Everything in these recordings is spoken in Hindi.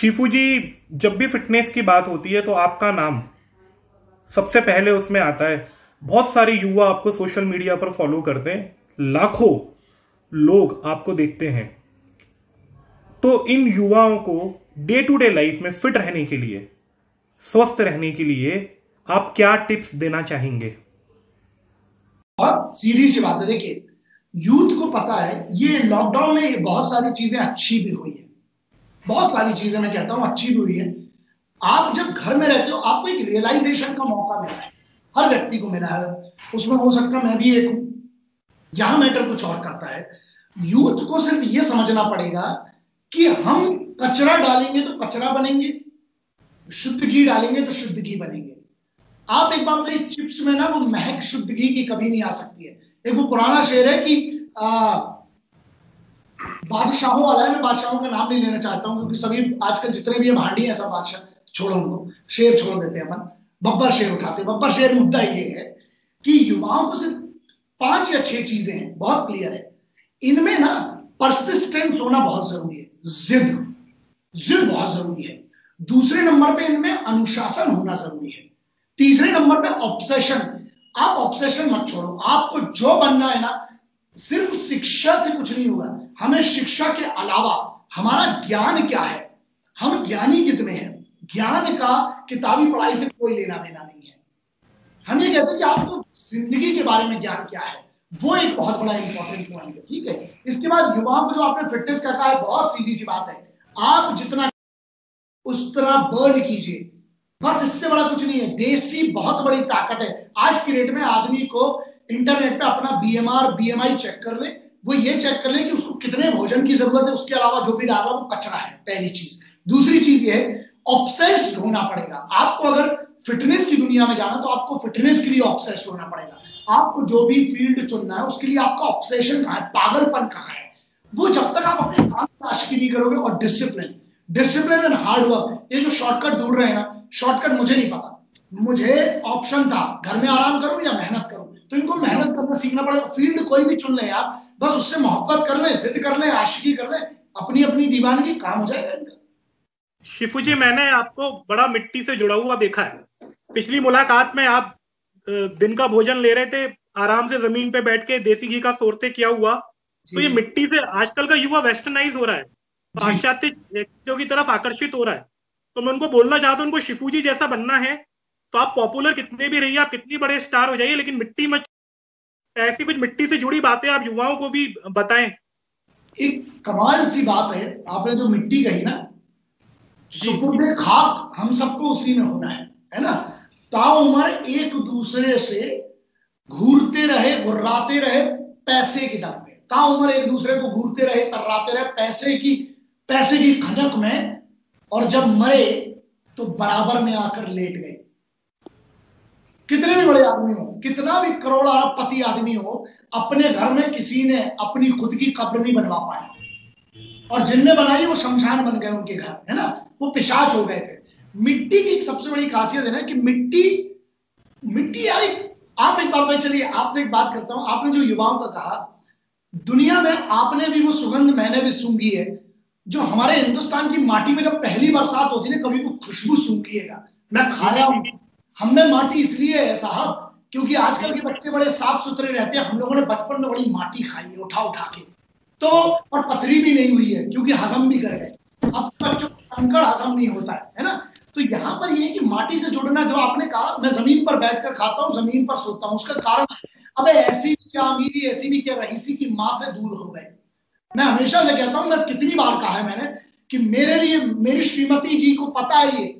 शिफू जी, जब भी फिटनेस की बात होती है तो आपका नाम सबसे पहले उसमें आता है। बहुत सारे युवा आपको सोशल मीडिया पर फॉलो करते हैं, लाखों लोग आपको देखते हैं। तो इन युवाओं को डे टू डे लाइफ में फिट रहने के लिए, स्वस्थ रहने के लिए आप क्या टिप्स देना चाहेंगे? बहुत सीधी सी बात है। देखिए, यूथ को पता है ये लॉकडाउन में ये बहुत सारी चीजें अच्छी भी हुई है, बहुत सारी चीजें मैं कहता हूं अच्छी भी हुई है। आप जब घर में रहते हो आपको एक रियलाइजेशन का मौका मिला है, हर व्यक्ति को मिला है, उसमें हो सकता है मैं भी एक हूं। यहां मैटर कुछ और करता है। यूथ को सिर्फ ये समझना पड़ेगा कि हम कचरा डालेंगे तो कचरा बनेंगे, शुद्ध घी डालेंगे तो शुद्ध घी बनेंगे। आप एक बार बताइए, चिप्स में ना वो महक शुद्ध घी की कभी नहीं आ सकती है। एक वो पुराना शेर है कि बादशाहों वाला है, मैं बादशाहों का नाम नहीं लेना चाहता हूं क्योंकि सभी आजकल जितने भी भांडी है सब बादशाह, छोड़ो उनको, शेर छोड़ देते हैं अपन, बब्बर शेर उठाते हैं। बब्बर शेर मुद्दा ये है कि युवाओं को सिर्फ 5 या 6 चीजें हैं, बहुत क्लियर है। इनमें ना परसिस्टेंस होना बहुत जरूरी है, जिद बहुत जरूरी है। दूसरे नंबर पे इनमें अनुशासन होना जरूरी है। तीसरे नंबर पे ऑब्सेशन। आप ऑब्सेशन मत छोड़ो, आपको जो बनना है ना, सिर्फ शिक्षा से कुछ नहीं होगा। हमें शिक्षा के अलावा हमारा ज्ञान क्या है, हम ज्ञानी कितने हैं, ज्ञान का किताबी पढ़ाई से कोई लेना देना नहीं है। हम ये कहते हैं कि आपको जिंदगी के बारे में ज्ञान क्या है, वो एक बहुत बड़ा इंपॉर्टेंट पॉइंट है। ठीक है, इसके बाद युवाओं को जो आपने फिटनेस का कहा है, बहुत सीधी सी बात है, आप जितना उस तरह बर्न कीजिए, बस इससे बड़ा कुछ नहीं है। देसी बहुत बड़ी ताकत है। आज की डेट में आदमी को इंटरनेट पे अपना बीएमआर बीएमआई चेक कर ले, वो ये चेक कर ले कि उसको कितने भोजन की जरूरत है, उसके अलावा जो भी डाल रहा है वो कचरा है, पहली चीज। दूसरी चीज ये है, ऑब्सेस्ड होना पड़ेगा। आपको अगर फिटनेस की दुनिया में जाना तो आपको फिटनेस के लिए ऑब्सेस्ड होना पड़ेगा। आपको जो भी फील्ड चुनना है उसके लिए आपका ऑब्सेशन कहाँ है, पागलपन कहाँ है, वो जब तक आप अपने काम की आशिकी नहीं करोगे। और डिसिप्लिन एंड हार्ड वर्क, ये जो शॉर्टकट ढूंढ रहे हैं ना, शॉर्टकट मुझे नहीं पता, मुझे ऑप्शन था घर में आराम करूं या मेहनत करूं, तो इनको मेहनत करना सीखना पड़ेगा। फील्ड कोई भी चुन ले आप, बस उससे मोहब्बत कर ले, जिद कर ले, आशिकी कर ले, अपनी अपनी दीवानगी काम हो जाएगा इनका। शिफू जी, मैंने आपको बड़ा मिट्टी से जुड़ा हुआ देखा है। पिछली मुलाकात में आप दिन का भोजन ले रहे थे, आराम से जमीन पे बैठ के देसी घी का सोरते किया हुआ। तो ये मिट्टी से आजकल का युवा वेस्टर्नाइज हो रहा है, पाश्चात्य चीजों की तरफ आकर्षित हो रहा है। तो मैं उनको बोलना चाहता हूं, उनको शिफू जी जैसा बनना है तो आप पॉपुलर कितने भी रहिए, आप कितनी बड़े स्टार हो जाइए, लेकिन मिट्टी मत, ऐसी कुछ मिट्टी से जुड़ी बातें आप युवाओं को भी बताएं। एक कमाल सी बात है आपने जो मिट्टी कही ना, सुपुर्दे खाक, हम सबको उसी में होना है ना। ताउम्र एक दूसरे से घूरते रहे, गुर्राते रहे पैसे की दम पे, ताउम्र एक दूसरे को घूरते रहे, तर्राते रहे पैसे की खनक में, और जब मरे तो बराबर में आकर लेट गए। कितने भी बड़े आदमी हो, कितना भी करोड़ अरबपति आदमी हो, अपने घर में किसी ने अपनी खुद की कब्र नहीं बनवा पाया, और जिनने बनाई वो शमशान बन गए उनके घर, है ना, वो पिशाच हो गए थे। मिट्टी की एक सबसे बड़ी खासियत है ना कि मिट्टी यार, आप एक बात, चलिए आपसे एक बात करता हूं। आपने जो युवाओं का कहा, दुनिया में आपने भी वो सुगंध, मैंने भी सूंघी है, जो हमारे हिंदुस्तान की माटी में जब पहली बरसात होती है, कभी वो खुशबू सूंघिएगा। मैं खाया हूं, हमने माटी इसलिए है साहब क्योंकि आजकल के बच्चे बड़े साफ सुथरे रहते हैं, हम लोगों ने बचपन में बड़ी माटी खाई है उठा उठा के, तो और पथरी भी नहीं हुई है क्योंकि हजम भी कर गए। अब बच्चों को कंकड़ हजम नहीं होता है ना। तो यहाँ पर ये कि माटी से जुड़ना, जो आपने कहा, मैं जमीन पर बैठकर खाता हूँ, जमीन पर सोता हूँ, उसका कारण अबे ऐसी भी क्या अमीरी, ऐसी भी क्या रईसी की माँ से दूर हो गए। मैं हमेशा से कहता हूं, मैं कितनी बार कहा है मैंने कि मेरे लिए, मेरी श्रीमती जी को पता है ये,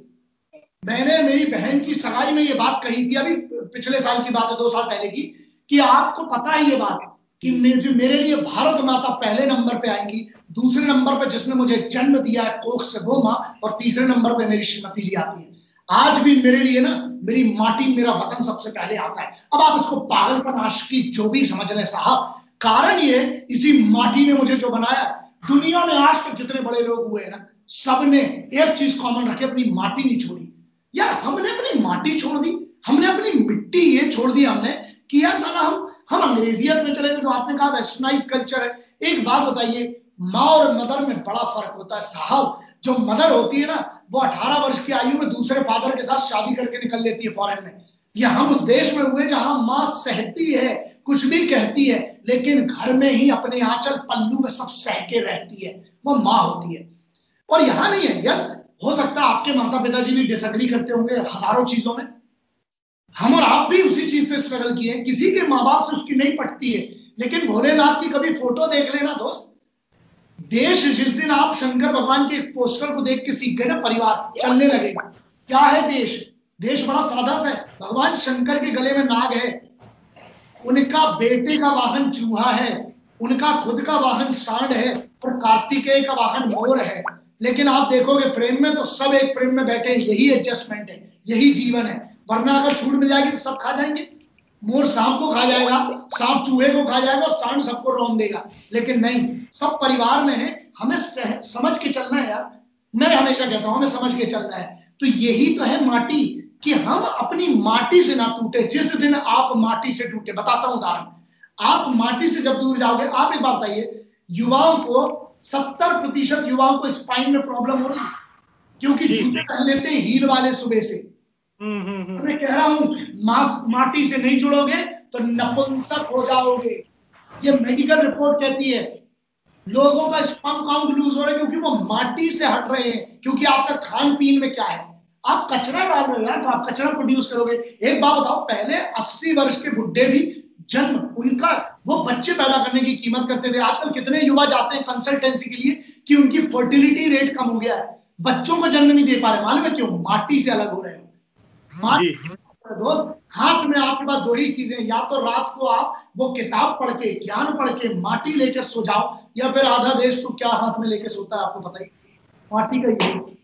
मैंने मेरी बहन की सगाई में ये बात कही थी, अभी पिछले साल की बात है, 2 साल पहले की, कि आपको पता है ये बात कि मेरे लिए भारत माता पहले नंबर पे आएंगी, दूसरे नंबर पे जिसने मुझे जन्म दिया है कोख से वो माँ, और तीसरे नंबर पे मेरी श्रीमती जी आती है। आज भी मेरे लिए ना मेरी माटी, मेरा वतन सबसे पहले आता है। अब आप इसको पागलपन, आशिकी जो भी समझ लें साहब, कारण ये, इसी माटी ने मुझे जो बनाया। दुनिया में आज तक जितने बड़े लोग हुए ना, सबने एक चीज कॉमन रखी, अपनी माटी नहीं छोड़ी। यार हमने अपनी माटी छोड़ दी, हमने अपनी मिट्टी ये छोड़ दी हमने, कि यार साला हम अंग्रेजियत में चले गए, जो आपने कहा वेस्टर्नाइज कल्चर है। एक बात बताइए, माँ और मदर में बड़ा फर्क होता है साहब। जो मदर होती है ना, वो 18 वर्ष की आयु में दूसरे फादर के साथ शादी करके निकल लेती है फॉरेन में। या हम उस देश में हुए जहां माँ सहती है, कुछ भी कहती है, लेकिन घर में ही अपने आंचल पल्लू में सब सह के रहती है, वो माँ होती है। और यहां नहीं है। यस, हो सकता है आपके माता पिताजी भी डिसएग्री करते होंगे हजारों चीजों में, हम और आप भी उसी चीज से स्ट्रगल किए, किसी के माँ बाप से उसकी नहीं पटती है, लेकिन भोलेनाथ की कभी फोटो देख लेना दोस्त। देश, जिस दिन आप शंकर भगवान के पोस्टर को देख के सीख गए ना, परिवार चलने लगेगा। क्या है देश? देश बड़ा सादा सा है। भगवान शंकर के गले में नाग है, उनका बेटे का वाहन चूहा है, उनका खुद का वाहन सांड है, और कार्तिकेय का वाहन मोर है। लेकिन आप देखोगे फ्रेम में तो सब एक फ्रेम में बैठे हैं। यही एडजस्टमेंट है, यही जीवन है। वरना अगर छूट मिल जाएगी तो सब खा जाएंगे। मोर सांप को खा जाएगा, सांप चूहे को खा जाएगा, और सांड सबको रौंद देगा। लेकिन नहीं, सब परिवार में है। हमें समझ के चलना है यार। मैं हमेशा कहता हूं हमें समझ के चलना है। तो यही तो है माटी, कि हम अपनी माटी से ना टूटे। जिस दिन आप माटी से टूटे, बताता हूं उदाहरण, आप माटी से जब दूर जाओगे, आप एक बात बताइए, युवाओं को 70% युवाओं को स्पाइन में प्रॉब्लम हो रही है, क्योंकि जूते पहन लेते हैं हील वाले सुबह से। मैं कह रहा हूं माटी से नहीं जुड़ोगे तो नपुंसक हो जाओगे। ये मेडिकल रिपोर्ट कहती है। लोगों का स्पर्म काउंट लूज हो रहा है क्योंकि वो माटी से हट रहे हैं। क्योंकि आपका खान पीन में क्या है, आप कचरा डाल रहे हो यार, तो आप कचरा प्रोड्यूस करोगे। एक बात बताओ, पहले 80 वर्ष के बुढ़े भी जन्म, उनका वो बच्चे पैदा करने की कीमत करते थे। आजकल कितने युवा जाते हैं कंसल्टेंसी के लिए कि उनकी फर्टिलिटी रेट कम हो गया है, बच्चों को जन्म नहीं दे पा रहे। मालूम है क्यों? माटी से अलग हो रहे हो। दोस्त, हाथ में आपके पास दो ही चीजें, या तो रात को आप वो किताब पढ़ के, ज्ञान पढ़ के माटी लेके सो जाओ, या फिर आधा देश तो क्या हाथ में लेके सोता है आपको पता ही, माटी का ही।